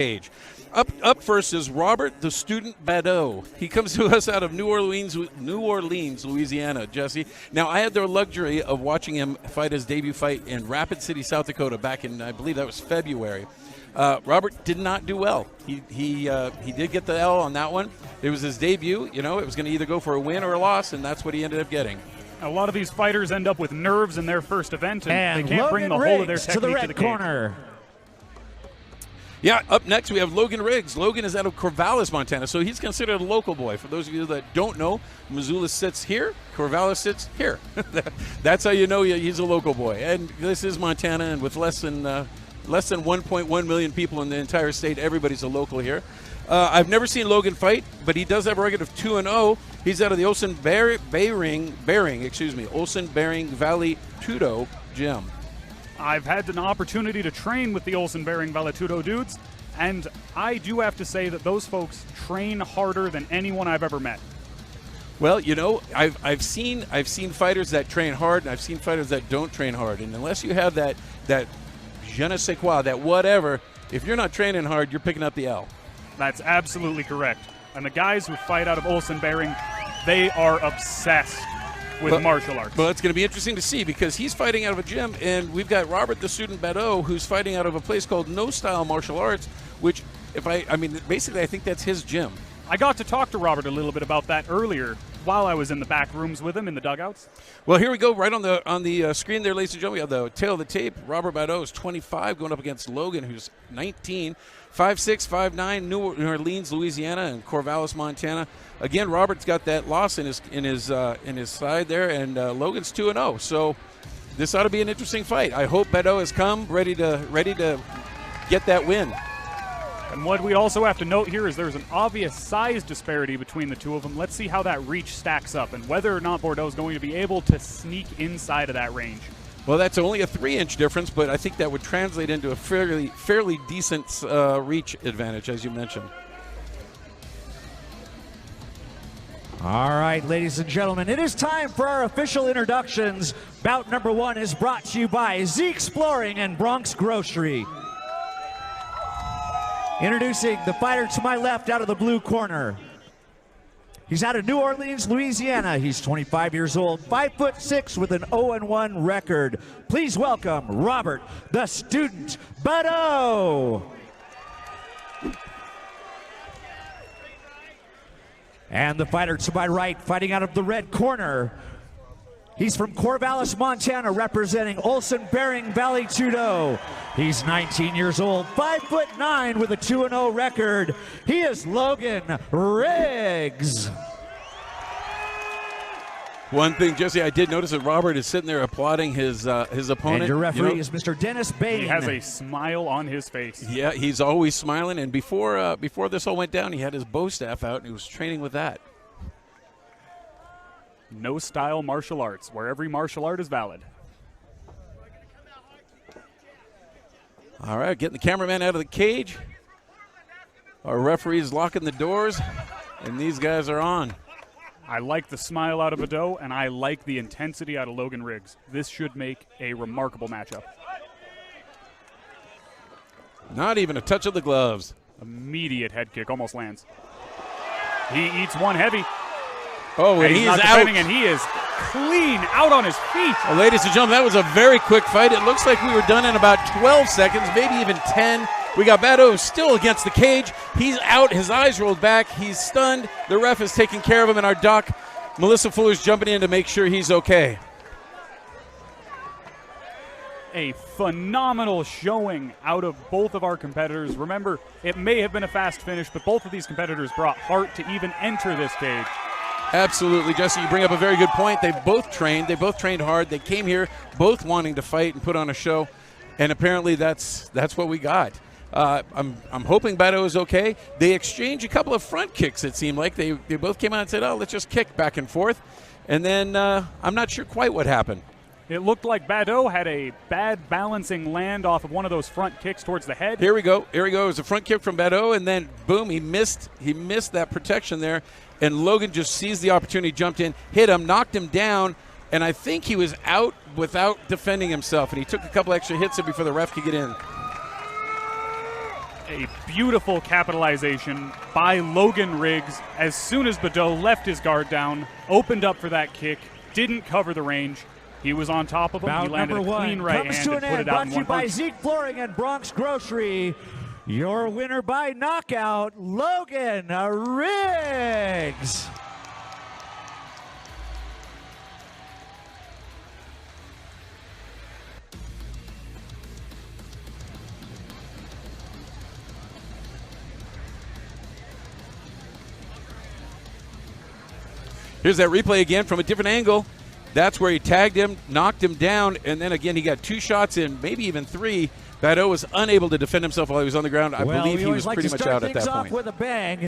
Cage. Up first is Robert the Student Badeaux. He comes to us out of New Orleans, Louisiana, Jesse. Now, I had the luxury of watching him fight his debut fight in Rapid City, South Dakota back in, I believe that was February. Robert did not do well. He did get the L on that one. It was his debut. You know, it was going to either go for a win or a loss, and that's what he ended up getting. A lot of these fighters end up with nerves in their first event, and they can't Logan bring the whole of their Riggs technique to the red to the corner. Yeah, up next we have Logan Riggs. Logan is out of Corvallis, Montana, so he's considered a local boy. For those of you that don't know, Missoula sits here, Corvallis sits here. That's how you know he's a local boy. And this is Montana, and with less than 1.1 million people in the entire state, everybody's a local here. I've never seen Logan fight, but he does have a record of 2-0. He's out of the Olsen Bering Valley Tudo gym. I've had an opportunity to train with the Olsen Bering Valetudo dudes, and I do have to say that those folks train harder than anyone I've ever met. Well, you know, I've seen fighters that train hard, and I've seen fighters that don't train hard. And unless you have that je ne sais quoi, that whatever, if you're not training hard, you're picking up the L. That's absolutely correct. And the guys who fight out of Olsen Bering, they are obsessed with martial arts. Well, it's going to be interesting to see because he's fighting out of a gym, and we've got Robert the Student Badeaux who's fighting out of a place called No Style Martial Arts, which, basically I think that's his gym. I got to talk to Robert a little bit about that earlier while I was in the back rooms with him in the dugouts. Well, here we go, right on the screen there, ladies and gentlemen. We have the tail of the tape. Robert Badeaux is 25, going up against Logan, who's 19. 5'6", 5'9", New Orleans, Louisiana, and Corvallis, Montana. Again, Robert's got that loss in his side there, and Logan's 2-0. So this ought to be an interesting fight. I hope Badeaux has come ready to get that win. And what we also have to note here is there's an obvious size disparity between the two of them. Let's see how that reach stacks up and whether or not Badeaux is going to be able to sneak inside of that range. Well, that's only a 3-inch difference, but I think that would translate into a fairly decent reach advantage, as you mentioned. All right, ladies and gentlemen, it is time for our official introductions. Bout number 1 is brought to you by Zeke's Flooring and Bronx Grocery. Introducing the fighter to my left out of the blue corner. He's out of New Orleans, Louisiana. He's 25 years old, 5'6" with an 0-1 record. Please welcome Robert the Student Badeaux. And the fighter to my right, fighting out of the red corner. He's from Corvallis, Montana, representing Olsen Bering Valley Tudo. He's 19 years old, 5'9" with a 2-0 record. He is Logan Riggs. One thing, Jesse, I did notice that Robert is sitting there applauding his opponent. And your referee is Mr. Dennis Bain. He has a smile on his face. Yeah, he's always smiling. And before this all went down, he had his bow staff out and he was training with that. No Style Martial Arts, where every martial art is valid. All right, getting the cameraman out of the cage. Our referee's locking the doors, and these guys are on. I like the smile out of Badeaux, and I like the intensity out of Logan Riggs. This should make a remarkable matchup. Not even a touch of the gloves. Immediate head kick, almost lands. He eats one heavy. Oh, and he's not defending, and he is clean out on his feet. Well, ladies and gentlemen, that was a very quick fight. It looks like we were done in about 12 seconds, maybe even 10. We got Badeaux still against the cage. He's out. His eyes rolled back. He's stunned. The ref is taking care of him, and our doc, Melissa Fuller's jumping in to make sure he's okay. A phenomenal showing out of both of our competitors. Remember, it may have been a fast finish, but both of these competitors brought heart to even enter this cage. Absolutely, Jesse. You bring up a very good point. They both trained. They both trained hard. They came here both wanting to fight and put on a show, and apparently that's what we got. I'm hoping Badeaux is okay. They exchanged a couple of front kicks, it seemed like. They both came out and said, oh, let's just kick back and forth. And then I'm not sure quite what happened. It looked like Badeaux had a bad balancing land off of one of those front kicks towards the head. Here we go. It was a front kick from Badeaux, and then, boom, he missed that protection there. And Logan just seized the opportunity, jumped in, hit him, knocked him down, and I think he was out without defending himself. And he took a couple extra hits before the ref could get in. a beautiful capitalization by Logan Riggs. As soon as Badeaux left his guard down, opened up for that kick, didn't cover the range. He was on top of him. Bout He landed number a one clean right comes hand to and an put end. it out Brought in to you one by punch. Zeke Flooring and Bronx Grocery. Your winner by knockout, Logan Riggs. Here's that replay again from a different angle. That's where he tagged him, knocked him down, and then again he got 2 shots in, maybe even 3. Badeaux was unable to defend himself while he was on the ground. I believe he was pretty much out at that point. With a bang.